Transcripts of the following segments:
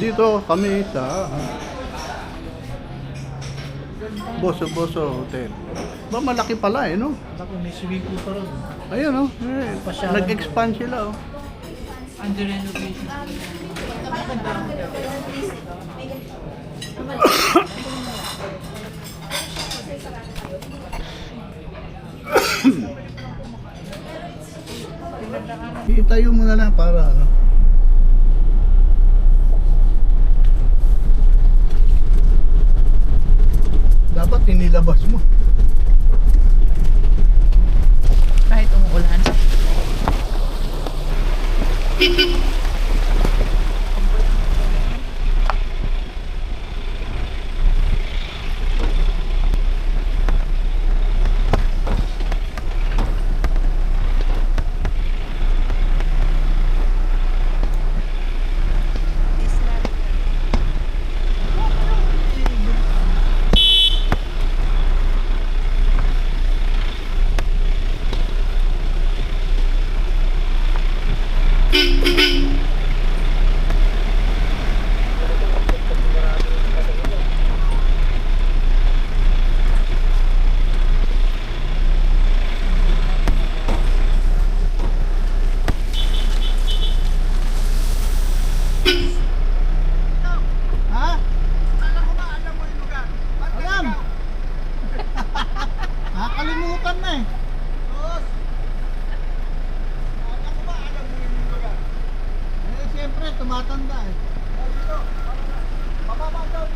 Dito kami sa Boso Hotel. Ba malaki pala eh, no? Ako, may swimming pool pa rin. Ayun, oh. Nag-expand sila, oh. Under renovation. Itayo mo na lang para ano. Dapat inilabas mo. Kahit umuulan. Nakakalimutan na eh. Eh, siyempre, tumatanda eh. Bababa daw.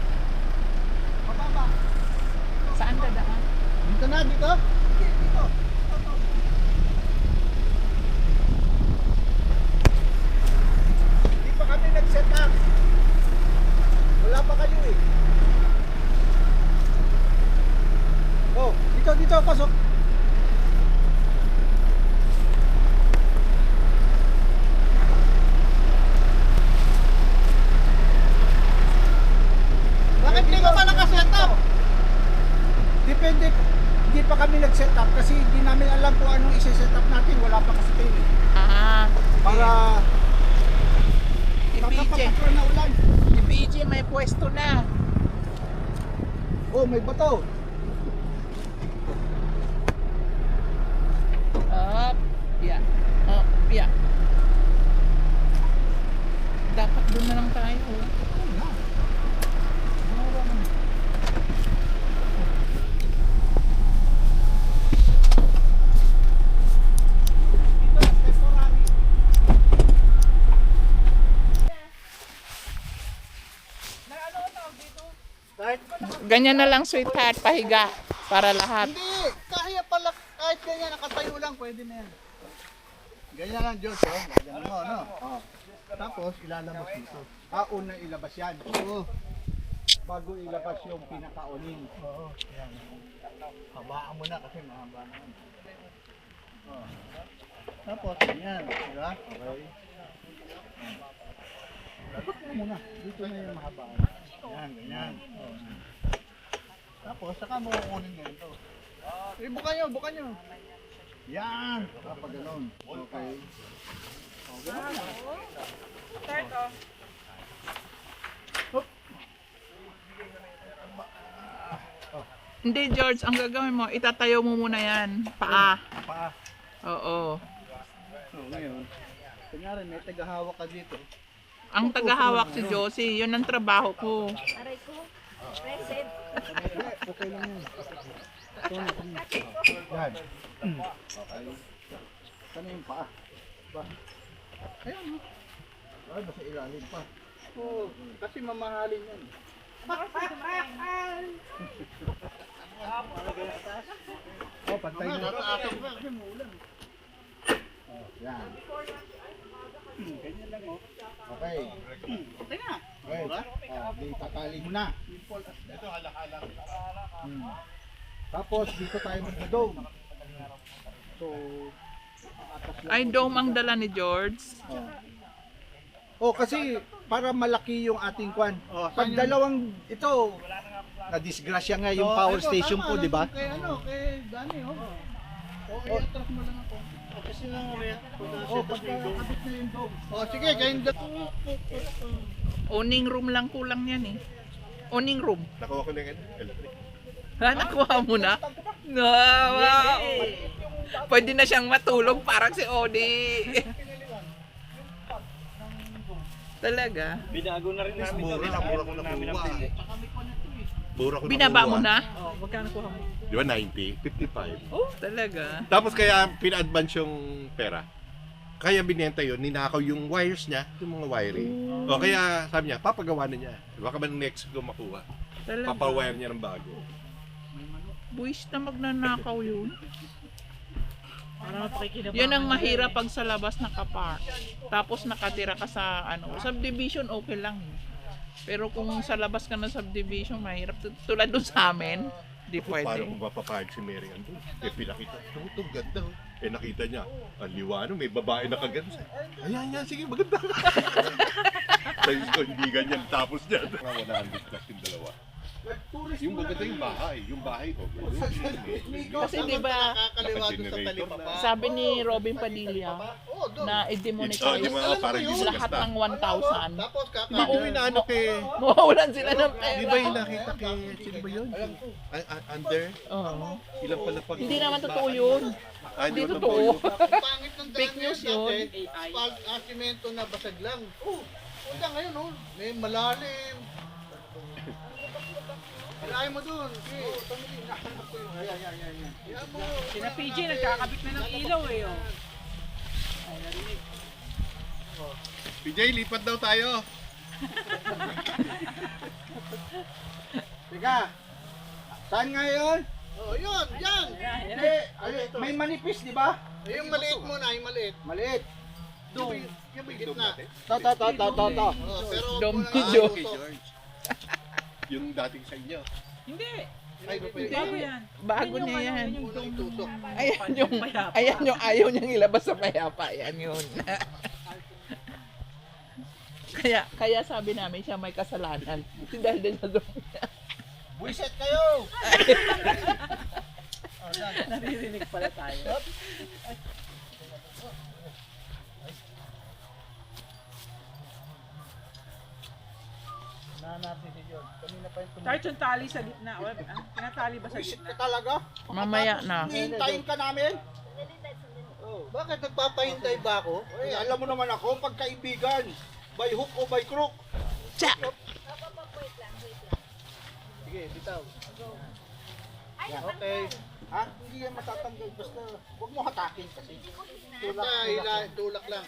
Bababa. Saan dadaan? Dito na, dito. Dito. Hindi pa kami nag-set up. Wala pa kayo eh. Oh, dito, pasok. Bakit di ka pa naka-set up? Depende, hindi pa kami nag-set up kasi hindi namin alam kung anong isi-set up natin. Wala pa kasi kayo eh. Para Si PJ. pagkapatulan na ulan. Si PJ may pwesto na. Oh, may bato. Up. Yeah. Up. Yeah. Dapat doon na lang tayo. Ganyan na lang, sweetheart, pahiga para lahat. Hindi, kaya pala kahit ganyan, nakatayo lang, pwede na yan. Ganyan lang, Diyos, oh. Ganyan mo, no? Oh. Tapos, ilalabas dito. Una ilabas yan. Oo. Bago ilabas yung pinakaunin. Oo. Yan. Habaan mo na kasi mahaba na yan. Oh. Tapos, ganyan. Diba? Okay. Dapat mo muna. Dito na yung mahabaan. Yan, ganyan. Oh. Tapos, saka mo kukunin ngayon to. Eh, bukan nyo. Yan. Kapag ganun. Okay. Oh, ganun na. Start off. Hindi, George, ang gagawin mo, itatayo mo muna yan. Paa. Paa. Oo. So, ngayon, kunyari may tagahawak ka dito. Ang tagahawak si Josie, yun ang trabaho ko. Aray ko. Present. Okay lang yan. Yan. Okay. Saan yung paa? Ba? Ayan, no? Ay, basta ilalim pa. Oo, kasi mamahalin yan. Oh, pantay na. Kasi muulan. Oh, yan. Ganyan lang, oh. Okay. Okay na. Okay. Oh, di tatali mo na. Ito halak-halak. Tapos dito tayo magka-dome. So, atas lang. Ay, dome ang dala ni George. Oh, kasi para malaki yung ating kwan. Pag dalawang ito, na-disgrasya nga yung power station po, di ba? Kay ano, kay Dani, oh. I-attract mo lang ako. Kasi lang mamaya. Oh, pagkakabit na yung dome. Oh, sige, kayong Owning room lang kulang yan eh. Owning room. Nakuha ko na yung electric. Ha, nakuha mo na? No, wow. Pwede na siyang matulog parang si Odi. Talaga? Binago na rin namin. Mura ko nakuha. Mura ko Binaba nakuha. mo na? Oh, magkano kuha mo? Di ba 90? 55. Oh, talaga? Tapos kaya pina-advance yung pera. Kaya binenta yun, ninakaw yung wires niya, yung mga wiring. O kaya sabi niya, papagawa na niya. Baka ba next ko makuha? Talaga? Papawire niya ng bago. Buwis na magnanakaw yun. Para mapakikinabangan. Yan ang mahirap pag sa labas nakapark. Tapos nakatira ka sa ano, subdivision okay lang. Pero kung sa labas ka ng subdivision, mahirap. Tulad doon sa amin, di Paano pwede. kung mapapayag si Mary Ann doon? Eh pinakita, ito ganda. Oh. Eh nakita niya, ang liwanag, may babae na kaganda. Ayan yan, sige maganda. Sabi ko, hindi ganyan tapos niya. Mga 100 plus yung dalawa. Yung maganda yung bahay ko. Kasi di ba, nakakaliwa doon sa talipapa. sabi ni Robin Padilla Oh, doon. na Oh, di i-demonetize ba, parang Yung yung lahat basta. ng 1,000. Tapos Hindi ko inaano kay... Mawawalan sila ng Di pera. ba yung nakita kay... Sino ba yun? Under? Oo. Ilang pala pag... Hindi naman totoo yun. Hindi naman totoo. pangit ng Fake daan news dati. yun. Asphalt, asimento na basag lang. Oh, wala ngayon oh. May malalim. Kailangan mo doon. Okay. Nakasanap ko yun. Ayan. Yan mo. Sina PJ, nagkakabit na ng ilaw eh. Oh. PJ, lipat daw tayo. Teka. Saan nga yun? Oh, yun. Yan. Hindi. May manipis, di ba? Yung maliit muna, yung maliit. Maliit. Doon. Yung may gitna. To. Oh, pero Dom wala ni nga George. tusok. George. Yung dating sa inyo. Hindi. Ay, Bago yan. Bago na yan. Yung Unang tusok. Ayan yung ayaw niyang ilabas sa payapa. Ayan yun. kaya sabi namin siya may kasalanan. Dahil din sa doon. Buiset kayo! Naririnig pala tayo. Nanapin si George. Kanina pa yung Kahit yung tali sa gitna. Tinatali ba sa Buisit gitna? ka talaga? Mamaya na. Hihintayin ka namin? Bakit nagpapahintay ba ako? Eh, alam mo naman ako, pagkaibigan. By hook o by crook. Tsa! Sige, bitaw. Okay. Ha? Hindi yan matatanggal. Basta, huwag mo hatakin kasi. Tulak lang.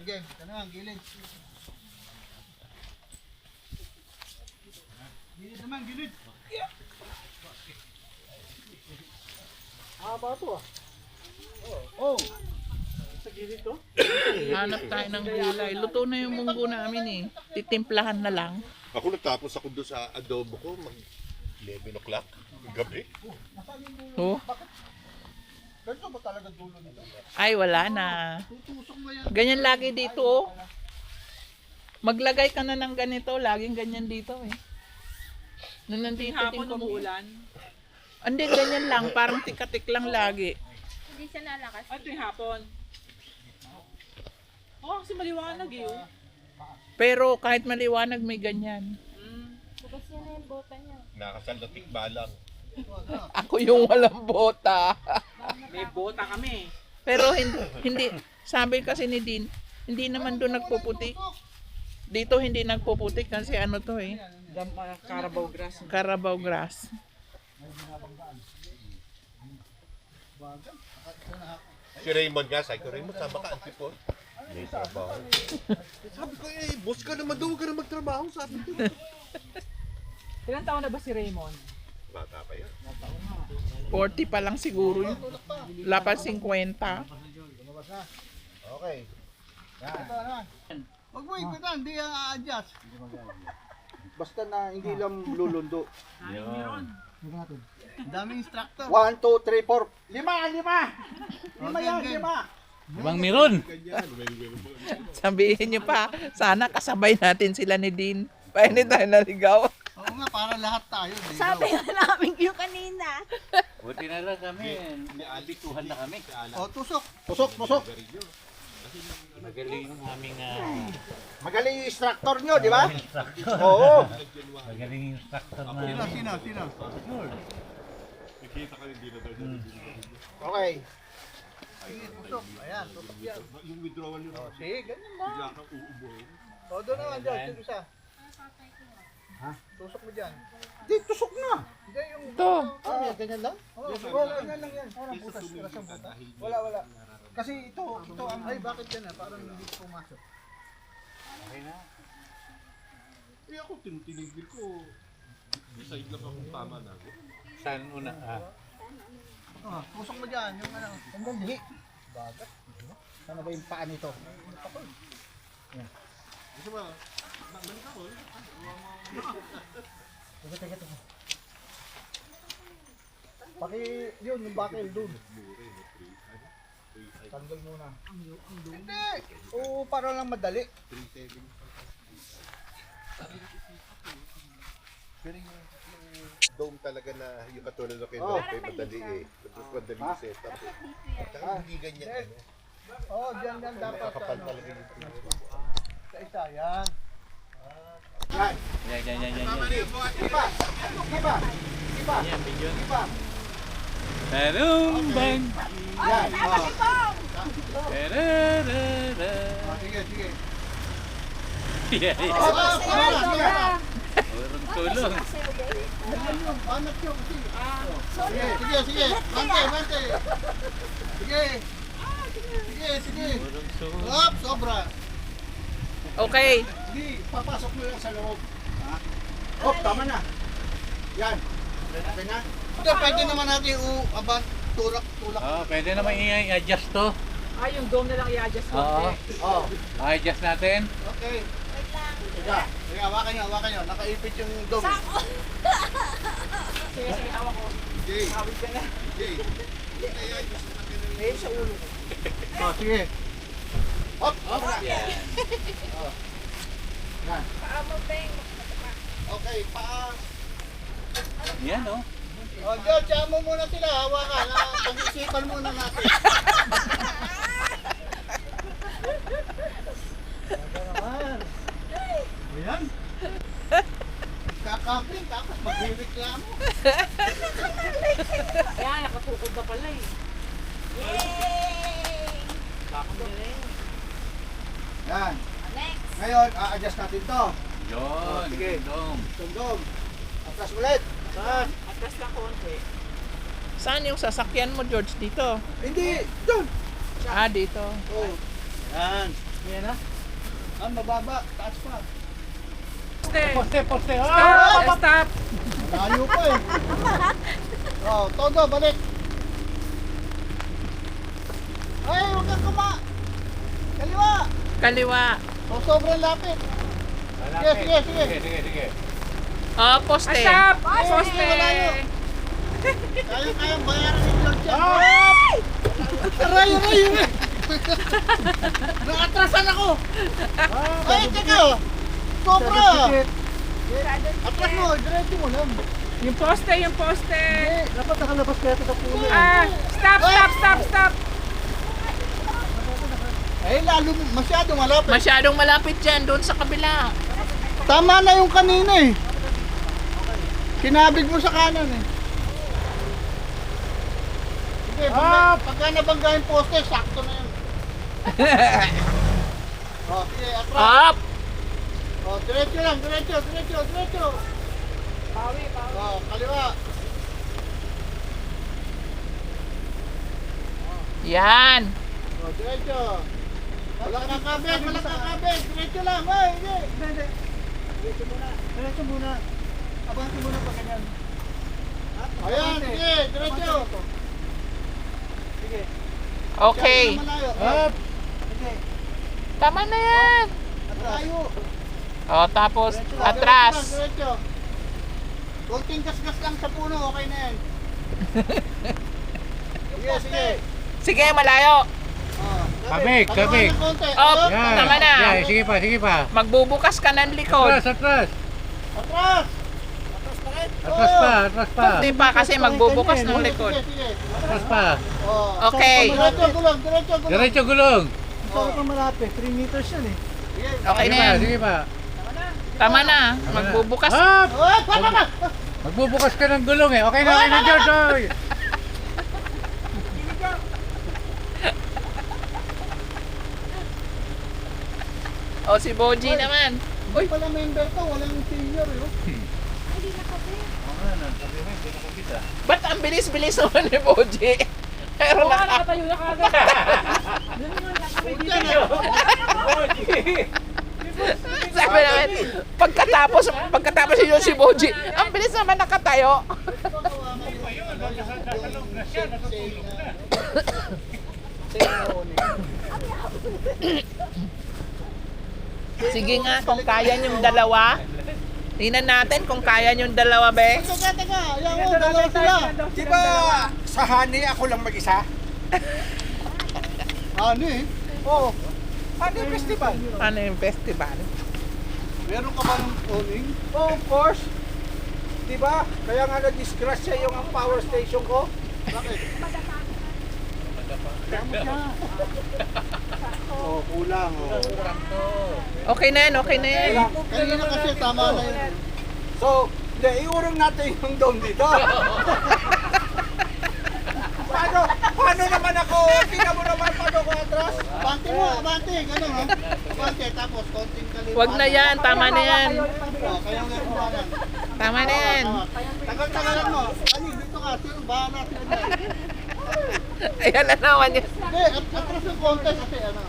Game. Tanong, gilid. Gilid naman, gilid. Haba to ah. Oh. Sa gilid to? Hanap tayo ng gulay. Luto na yung munggo namin eh. Titimplahan na lang. Ako natapos ako doon sa adobo ko, mag 11 o'clock gabi. Oh. Ganito ba talaga dulo nito? Ay, wala na. Tutusok mo yan. Ganyan lagi dito oh. Maglagay ka na ng ganito. Laging ganyan dito eh. Nung nandito din Hapon kami. umuulan. Hindi, ganyan lang. Parang tikatik lang lagi. Hindi siya nalakas. At yung hapon. Oh, kasi maliwanag eh. Oh. Pero kahit maliwanag may ganyan. Bukas niya na yung bota niya. Nakasaldating balang. Ako yung walang bota. May bota kami. Pero hindi sabi kasi ni Dean, hindi naman doon nagpuputi. Dito hindi nagpuputi kasi ano to eh. Carabao grass. Carabao grass. Si Raymond nga, sabi ko, Raymond, sama ka, antipon. May trabaho. Sabi ko, boss ka naman daw, huwag ka na magtrabaho, sabi ko. Ilang taon na ba si Raymond? Bata pa yan. 40 pa lang siguro yun. Wala pa 50. Okay. Ito naman. Huwag mo ikutan, hindi yan a-adjust. Basta na hindi lang lulundo. Meron. Ang daming instructor. 1, 2, 3, 4. 5. Lima yan, Okay, 5. Ibang meron. Sabihin nyo pa, sana kasabay natin sila ni Dean. Paano tayo naligaw? Oo nga, para lahat tayo. Di Sabi nga namin yung kanina. Buti na lang kami. Bituhan na kami. O, tusok. Tusok. Magaling yung aming Magaling yung instructor nyo, di ba? Oo. magaling yung instructor Sino? Nakita ka hindi na daw Okay. Sige, tusok. Ayan, tusok yan. yung withdrawal yun. Sige, ganyan lang. Bigla kang uubuhin. O, doon naman, George. Yung isa. Ha? Tusok mo dyan. Di, tusok na. Hindi, yung... Ito. Ganyan lang? Oo, ganyan lang yan. Parang butas. Parang butas. Wala. Kasi ito ang... Ay, bakit yan Parang hindi pumasok. Eh ako, tinigil ko. Decide lang akong tama na ako. Saan una? Oh, tusok mo dyan. Yung ano. Ang dali. Bagat. Ano ba yung paa nito? Gusto ba? Balik ako eh. Teka. Paki, yun, yung bakil doon. Tanggal muna. Hindi! Oo, para lang madali. Pero yung dome talaga na yung katulad ng kay Oh. Lopez, madali eh. Tapos madali yung setup eh. Tsaka hindi ganyan ano. Oo, dyan dapat. Nakakapal Ano, talaga yung pinto. sa isa, yan. Yan. Yan. Iba. Yan, video. Iba. Tarong bang. Yan. Tararara. Sige. Yeah. Sige. Urong tulong. Banat yung sige. Bante. Sige. Urong tulong. Hop, sobra. Okay. Hindi, papasok mo lang sa loob. Ha? Oh, tama na. Yan. Okay na? Hindi, pwede naman natin tulak. Pwede naman i-adjust to. Yung dome na lang i-adjust Oo. Oh. I-adjust natin. Okay. Teka. Sige, hawakan nyo. Nakaipit yung dome. Sige, hawak ko. Jay, Hawit ka na. Jay. Ayun sa ulo. Oh, sige. Hop. Yan. Yan. Okay, paa. Yan, oh. Oh, George, mo muna sila. Hawakan. Pag-isipan muna natin. naman. Ayan. Kakapin, tapos magreklamo. Yan, nakatukod na pala eh. Yan. Next. Ngayon, a-adjust natin to. Yun. Sige. Dong. Tundog. Atras ulit. Saan? Atras ka konti. Saan yung sasakyan mo, George? Dito? Hindi. Doon. Dito. Oh. Yan. Yan na. Mababa, taas pa. Poste. Stop! Layo pa eh. Oh, todo, balik. Ay, huwag kang Kaliwa. Kaliwa. Oh, sobrang lapit. Sige. Sige. Poste. Stop! Poste! Malayo. Kayang bayaran ni George yan. Aray! Nakatrasan ako. Ay, teka. Sobra. Atras mo, diretso mo lang. Yung poste. Dapat nakalabas kaya ito sa puno. Stop! Eh, lalo masyadong malapit. Masyadong malapit dyan, doon sa kabila. Tama na yung kanina eh. Kinabig mo sa kanan eh. Sige, pagka nabangga yung poste, sakto na yun. Oh, sige, atras. Up! Oh, diretso lang, diretso. Pawi. Oh, kaliwa. Yan. Oh, diretso. Wala kang kabig. Diretso lang, hoy, hindi. Diretso muna. Abante muna pa ganyan. Ayan, sige, diretso. Sige. Okay. Malayo. Sige, Tama na yan. malayo. Tapos, Diretso lang, atras. Diretso. Kunting gas-gas lang sa puno, okay na yan. Sige, sige. Sige, malayo. Kabig, kabig. Up, Yan. tama na. Yan, sige pa, sige pa. Magbubukas ka ng likod. Atras, atras. Atras! Atras pa, atras pa. Hindi pa kasi magbubukas ng likod. Sige, sige. Atras pa. Oh. Okay. Diretso, gulong, diretso, gulong. Diretso gulong. Saan ka malapit? 3 meters yan eh. Sige. Okay Sige na pa, yan. sige pa. Tama na. Magbubukas. Hop! Oh, papa! Magbubukas ka ng gulong eh. Okay na, George. Oy. O si Boji naman. Uy, pala member to, walang senior eh. Ba't ang bilis-bilis naman ni Boji? Pero nakatayo na kagad. Sabi naman, pagkatapos yun si Boji, ang bilis naman nakatayo. Sige nga, kung kaya yung dalawa. Tingnan natin kung kaya yung dalawa, be. Teka, teka, ayan mo, dalawa sila. Di ba sa honey ako lang mag-isa? Ano eh? Oo. Honey festival. Ano yung festival? Meron ka ba ng owning? Oh, of course. Di ba? Kaya nga na-disgrasya yung ang power station ko. Bakit? Oh, kulang. Oh. Okay na yan, okay na yan. Kanina kasi tama na yun. So, iurong natin yung dome dito. Paano naman ako? Tingnan mo naman paano ko atras. Abante mo, abante. Ganun ha. Abante, tapos konting kaliwa. Wag na yan, tama na yan. Oh, kaya nga kumanan. Tama na yan. Tagal-tagalan mo. Ano, dito ka. Sino, bahala sila dyan. Ayan na naman yan. Hindi, atras yung contest kasi ano.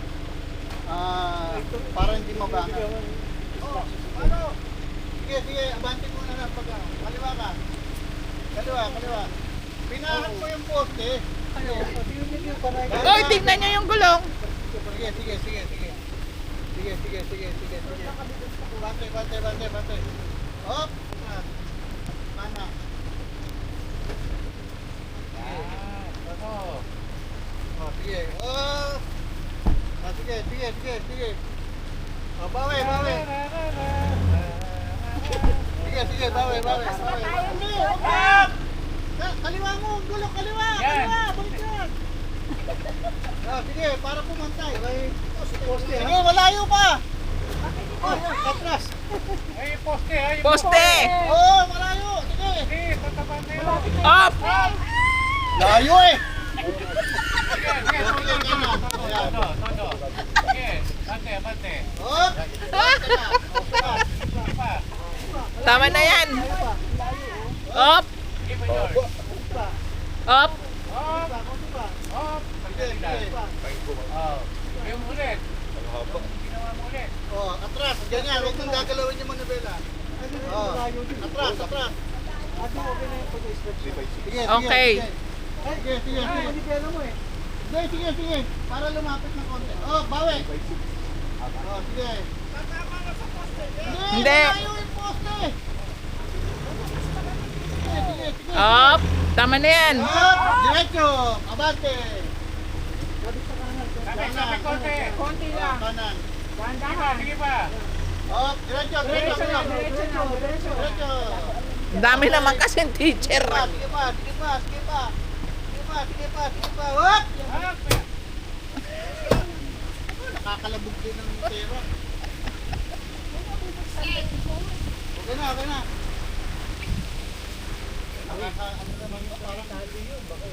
Para hindi mabangat. Oh, ano? Sige, sige, abante mo na lang pag kaliwa ka. Kaliwa, kaliwa. Pinahan mo yung poste. Oy, tignan nyo yung gulong. Sige, sige, sige, sige. Sige, sige, sige, sige, sige. Bante, bante, bante, bante. Hop! Mana. Oh, sige. Oh! Sige, sige, sige, sige. Oh, bawi, bawi. Sige, sige, bawi, bawi. Hindi, hop! Kaliwa mo, gulong, kaliwa, kaliwa, balik yan. Oh, sige, para pumantay. Sige, malayo pa. Oh, atras. Ay, poste, ay. Poste! Oh, malayo. Sige. Tatapan na yun. Up! Layo eh. Sige, sige, todo. Sige, bante, bante. Oh. Tama na yan. Up! Sige pa, George. Up! Sige, sige. Oh. Yung ulit. Ginawa mo ulit. Oh, atras. Ganyan, huwag mong gagalawin yung manubela. Oh, atras, atras. Sige, sige, Okay. sige. Sige, sige, sige. Sige, sige, sige. Para lumapit ng konti. Oh, bawi. Oh, sige. Hindi. Malayo yung poste. Sige, sige, sige. Up! Tama na yan. Up, diretso. Abante. Sabi, konti. Konti lang. Kanan. Sige pa, sige pa. Up, diretso, diretso. Diretso. Ang dami naman kasing teacher. Sige pa, sige pa, sige pa, sige pa. Sige pa, sige pa, sige pa. Hop! Nakakalabog din ng pera. Okay na, okay na. Ano naman yung parang tali yun? Baka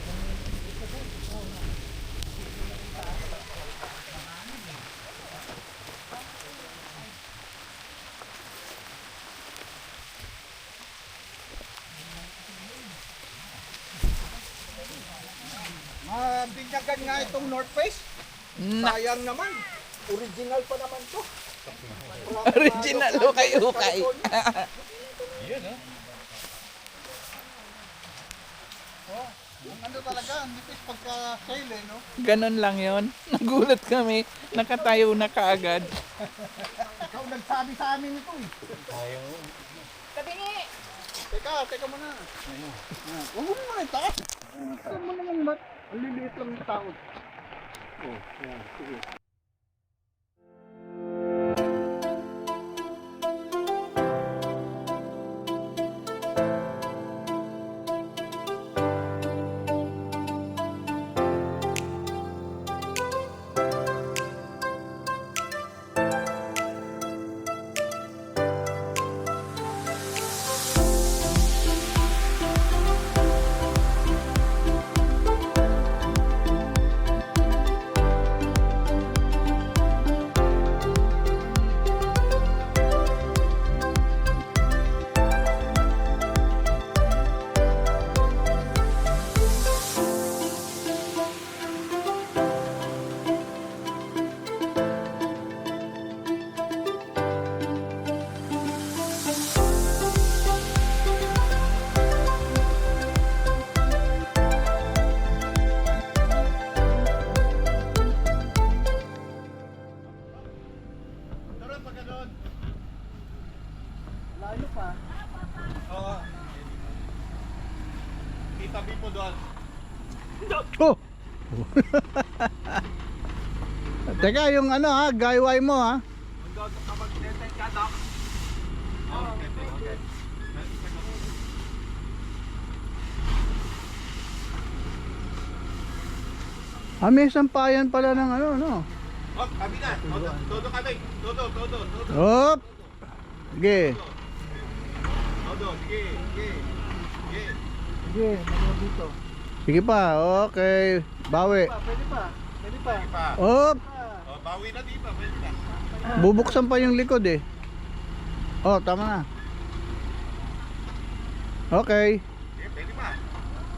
Mabinyagan nga itong North Face. Sayang naman. Original pa naman to. Original ukay-ukay. ang ano talaga, ang nipis pagka sale eh, no? Ganon lang yon. Nagulat kami. Nakatayo na kaagad. Ikaw nagsabi sa amin ito eh. Tabingi! Teka muna. Huwag mo muna itaas. Ito mo naman mat. Ang liliit lang ng tao. Oh, yan. Sige. Tara, pag ganun. Layo pa. Oo. Itabi mo doon. Oh! Teka, yung ano ha, gayway mo ha. Doon kapag detect ka, Doc. Okay. May sampayan pala ng ano, no? Oh, kami na. Todo kami. Todo. Hop! Sige. Todo, sige. Sige, maganda dito. Sige pa, okay. Bawi. Pwede pa. Pa. Hop! Oh, bawi na dito. Pwede na. Bubuksan pa yung likod eh. Oh, tama na. Okay. Okay, pwede pa.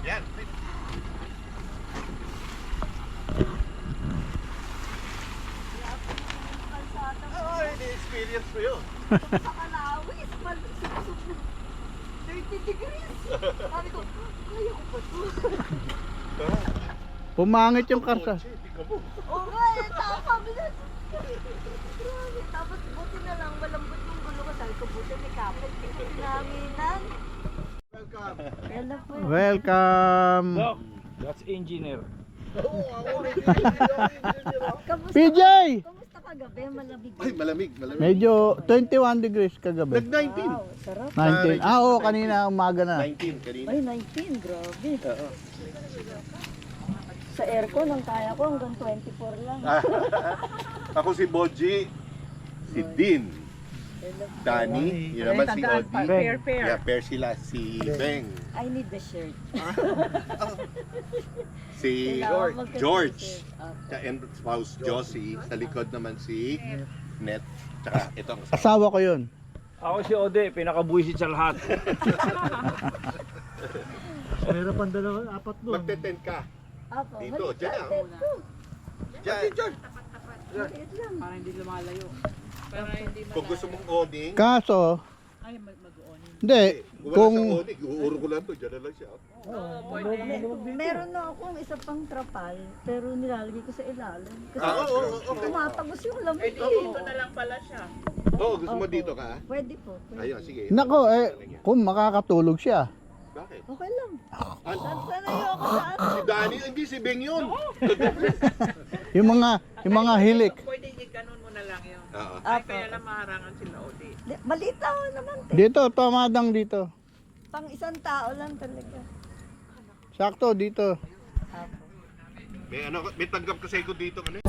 Yan. Pwede. Ay, na-experience ko yun. Pakalawis, malusok na 30 degrees. Sabi ko, kaya ko ba ito? Pumangit yung karsa. Tingnan mo. Oo nga eh, tapos sabi na. Grabe, tapos buti na lang, malambot yung gulo ko. Sabi ko, buti may kapit. Hindi ko pinahanginan. Welcome. Hello po. Welcome. That's engineer. Kamusta? PJ! Kamusta kagabi? Malamig. Ay, malamig. Medyo 21 degrees kagabi. Nag-19. Wow, sarap. 19. Oo, kanina umaga na. 19 kanina. Ay, 19, grabe. Sa aircon, ang kaya ko hanggang 24 lang. Ako si Boji, si Dean, Danny, yun naman si Odi. Yeah, pair sila, si Beng, I need the shirt. si Kailangan magka-t-shirt. George, Okay. and spouse Josie, sa likod naman si Net, tsaka ito ang kasama. Asawa ko yun. Ako si Ode, pinakabuisit sa lahat. Meron pang dalawa, apat doon. Magte-tent ka. Ako, Dito, halika, dyan lang. dito. Diyan. Maliit lang. Para hindi Kung gusto mong owning, Kaso, hindi, wala kung sa owning, uuro ko lang to, dyan na lang siya. Meron na akong isa pang trapal, pero nilalagay ko sa ilalim. Kasi Okay. tumatagos yung lamig Dito eh. na lang pala siya. Oo, gusto mo dito ka? Pwede po. Pwede. Ayun, sige. nako kung makakatulog siya. Bakit? Okay lang. Ano? Sanay ako sa ano. Si Danny, hindi si Beng yun. Yung mga hilik. Pwede i-ganon mo na lang yun. Oo. Ay, kaya lang maharangan sila Odi. Malita ko naman. Dito, tomadang dito. Pang isang tao lang talaga. Sakto dito. Apo. May tanggap kasi ko dito. Ano?